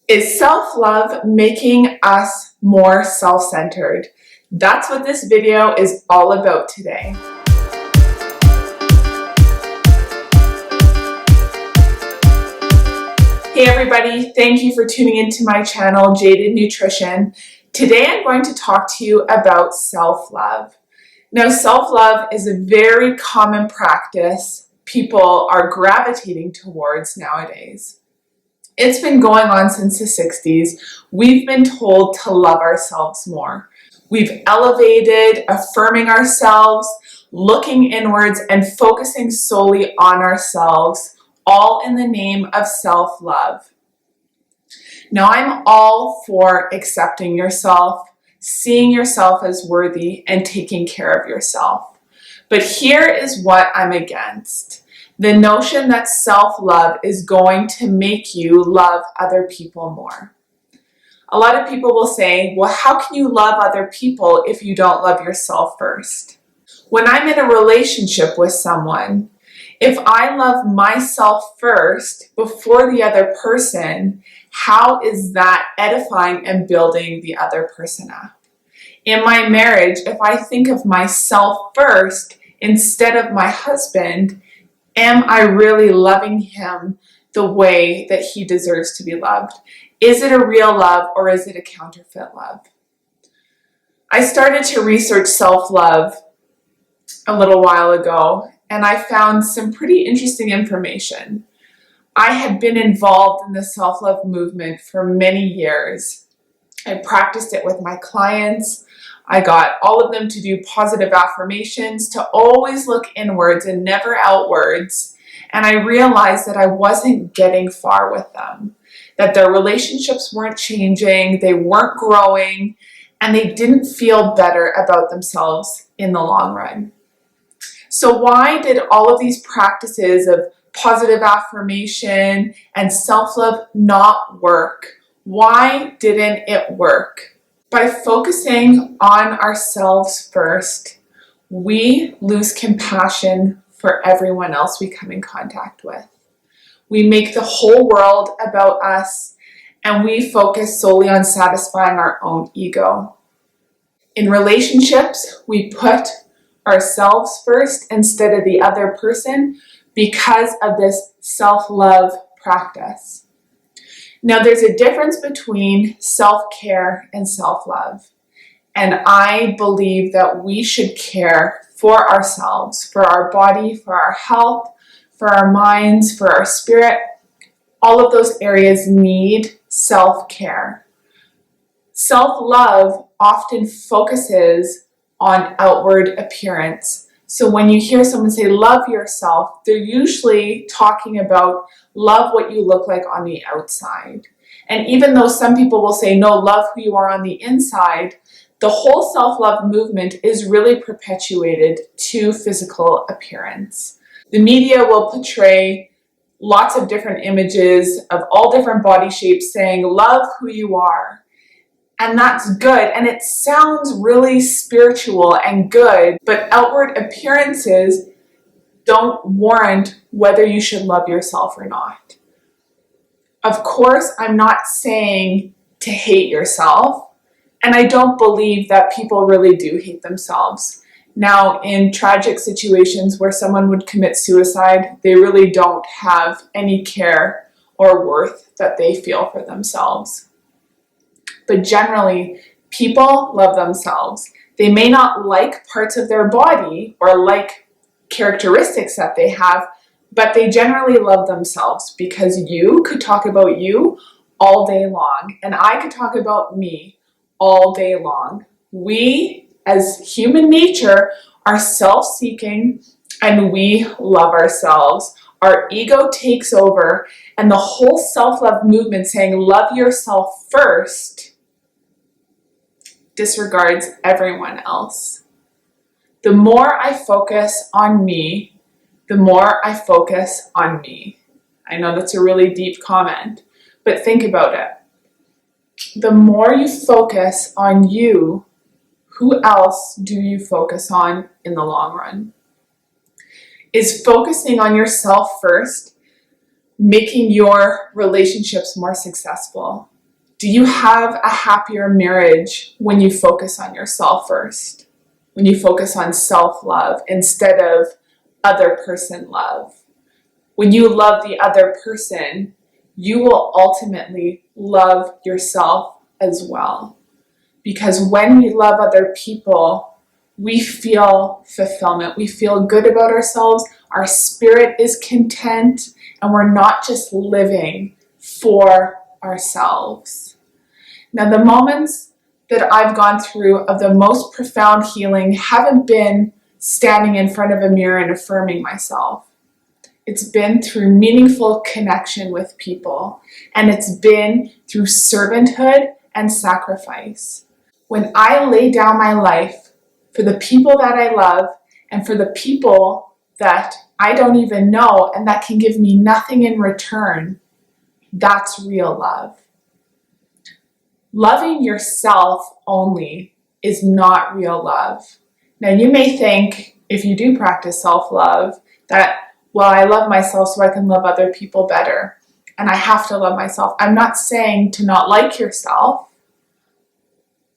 Is self-love making us more self-centered? That's what this video is all about today. Hey everybody, thank you for tuning into my channel, Jaded Nutrition. Today I'm going to talk to you about self-love. Now, self-love is a very common practice people are gravitating towards nowadays. It's been going on since the 60s. We've been told to love ourselves more. We've elevated affirming ourselves, looking inwards, and focusing solely on ourselves, all in the name of self-love. Now, I'm all for accepting yourself, seeing yourself as worthy, and taking care of yourself. But here is what I'm against. The notion that self-love is going to make you love other people more. A lot of people will say, well, how can you love other people if you don't love yourself first? When I'm in a relationship with someone, if I love myself first before the other person, how is that edifying and building the other person up? In my marriage, if I think of myself first instead of my husband, am I really loving him the way that he deserves to be loved? Is it a real love or is it a counterfeit love? I started to research self-love a little while ago, and I found some pretty interesting information. I had been involved in the self-love movement for many years. I practiced it with my clients. I got all of them to do positive affirmations, to always look inwards and never outwards. And I realized that I wasn't getting far with them, that their relationships weren't changing, they weren't growing, and they didn't feel better about themselves in the long run. So why did all of these practices of positive affirmation and self-love not work? Why didn't it work? By focusing on ourselves first, we lose compassion for everyone else we come in contact with. We make the whole world about us, and we focus solely on satisfying our own ego. In relationships, we put ourselves first instead of the other person because of this self-love practice. Now, there's a difference between self-care and self-love. And I believe that we should care for ourselves, for our body, for our health, for our minds, for our spirit. All of those areas need self-care. Self-love often focuses on outward appearance. So when you hear someone say, love yourself, they're usually talking about love what you look like on the outside. And even though some people will say, no, love who you are on the inside, the whole self-love movement is really perpetuated to physical appearance. The media will portray lots of different images of all different body shapes saying, love who you are. And that's good, and it sounds really spiritual and good, but outward appearances don't warrant whether you should love yourself or not. Of course, I'm not saying to hate yourself, and I don't believe that people really do hate themselves. Now, in tragic situations where someone would commit suicide, they really don't have any care or worth that they feel for themselves. But generally, people love themselves. They may not like parts of their body or like characteristics that they have, but they generally love themselves because you could talk about you all day long, and I could talk about me all day long. We, as human nature, are self-seeking and we love ourselves. Our ego takes over, and the whole self-love movement saying love yourself first disregards everyone else. The more I focus on me, the more I focus on me. I know that's a really deep comment, but think about it. The more you focus on you, who else do you focus on in the long run? Is focusing on yourself first making your relationships more successful? Do you have a happier marriage when you focus on yourself first? When you focus on self-love instead of other person love? When you love the other person, you will ultimately love yourself as well. Because when we love other people, we feel fulfillment. We feel good about ourselves. Our spirit is content, and we're not just living for ourselves. Now, the moments that I've gone through of the most profound healing haven't been standing in front of a mirror and affirming myself. It's been through meaningful connection with people, and it's been through servanthood and sacrifice. When I lay down my life for the people that I love and for the people that I don't even know and that can give me nothing in return, that's real love. Loving yourself only is not real love. Now, you may think, if you do practice self-love, that, well, I love myself so I can love other people better, and I have to love myself. I'm not saying to not like yourself.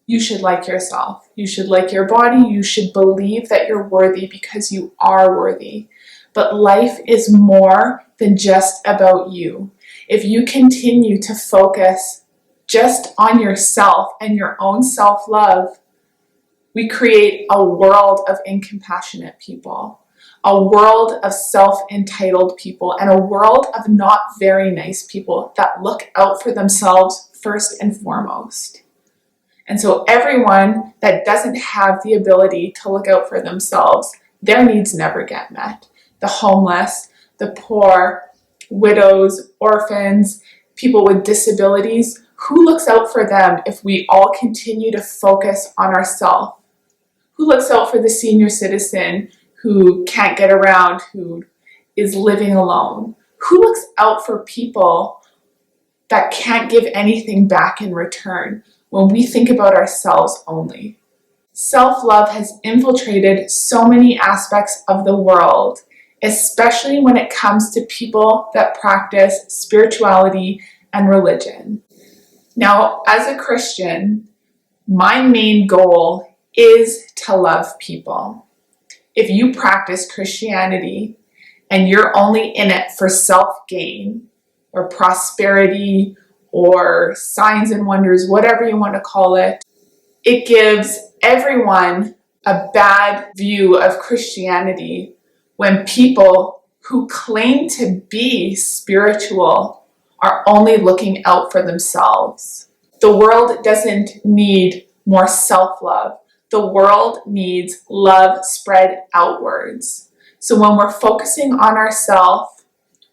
You should like yourself. You should like your body. You should believe that you're worthy because you are worthy. But life is more than just about you. If you continue to focus just on yourself and your own self-love, we create a world of incompassionate people, a world of self-entitled people, and a world of not very nice people that look out for themselves first and foremost. And so everyone that doesn't have the ability to look out for themselves, their needs never get met. The homeless, the poor, widows, orphans, people with disabilities, who looks out for them if we all continue to focus on ourselves? Who looks out for the senior citizen who can't get around, who is living alone? Who looks out for people that can't give anything back in return when we think about ourselves only? Self-love has infiltrated so many aspects of the world, especially when it comes to people that practice spirituality and religion. Now, as a Christian, my main goal is to love people. If you practice Christianity and you're only in it for self-gain or prosperity or signs and wonders, whatever you want to call it, it gives everyone a bad view of Christianity when people who claim to be spiritual are only looking out for themselves. The world doesn't need more self-love. The world needs love spread outwards. So when we're focusing on ourselves,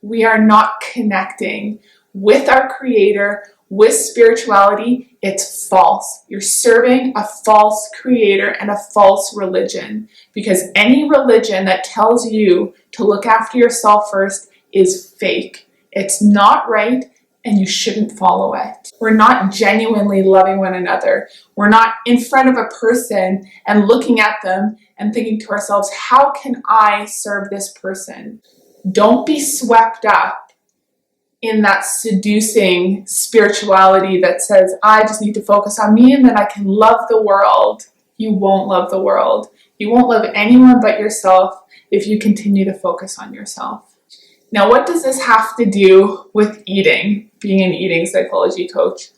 we are not connecting with our Creator, with spirituality. It's false. You're serving a false creator and a false religion, because any religion that tells you to look after yourself first is fake. It's not right, and you shouldn't follow it. We're not genuinely loving one another. We're not in front of a person and looking at them and thinking to ourselves, how can I serve this person? Don't be swept up in that seducing spirituality that says, I just need to focus on me and then I can love the world. You won't love the world. You won't love anyone but yourself if you continue to focus on yourself. Now, what does this have to do with eating, being an eating psychology coach?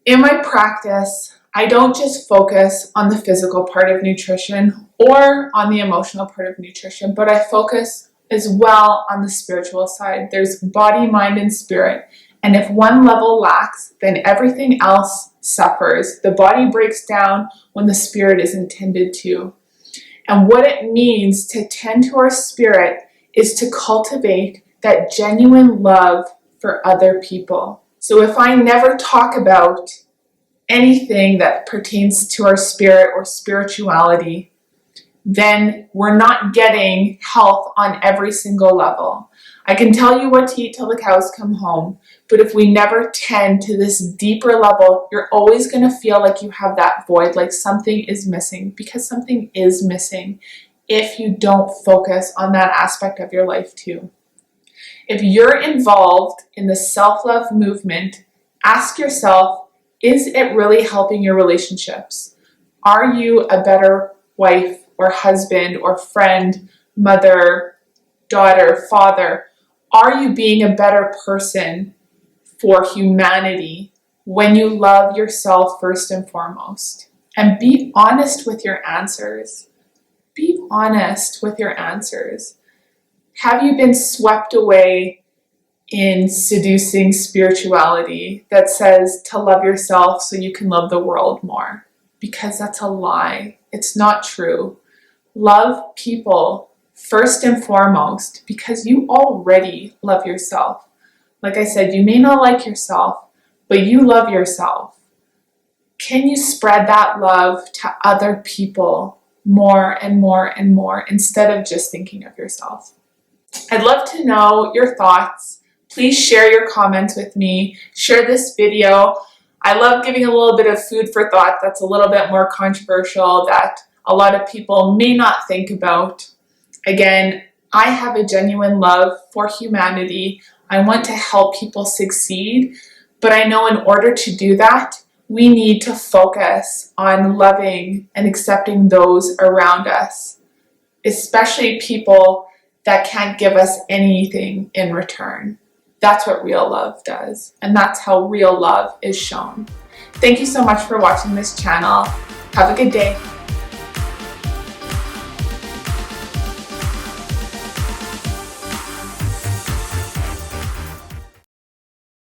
In my practice, I don't just focus on the physical part of nutrition or on the emotional part of nutrition, but I focus as well on the spiritual side. There's body, mind, and spirit. And if one level lacks, then everything else suffers. The body breaks down when the spirit is intended to. And what it means to tend to our spirit is to cultivate that genuine love for other people. So if I never talk about anything that pertains to our spirit or spirituality, then we're not getting health on every single level. I can tell you what to eat till the cows come home, but if we never tend to this deeper level, you're always going to feel like you have that void, like something is missing, because something is missing if you don't focus on that aspect of your life too. If you're involved in the self-love movement Ask yourself, is it really helping your relationships? Are you a better wife or husband or friend, mother, daughter, father? Are you being a better person for humanity when you love yourself first and foremost? And be honest with your answers. Be honest with your answers. Have you been swept away in seducing spirituality that says to love yourself so you can love the world more? Because that's a lie. It's not true. Love people first and foremost because you already love yourself. Like I said, you may not like yourself, but you love yourself. Can you spread that love to other people more and more and more instead of just thinking of yourself? I'd love to know your thoughts. Please share your comments with me. Share this video. I love giving a little bit of food for thought that's a little bit more controversial that a lot of people may not think about. Again, I have a genuine love for humanity. I want to help people succeed, but I know in order to do that, we need to focus on loving and accepting those around us, especially people that can't give us anything in return. That's what real love does, and that's how real love is shown. Thank you so much for watching this channel. Have a good day.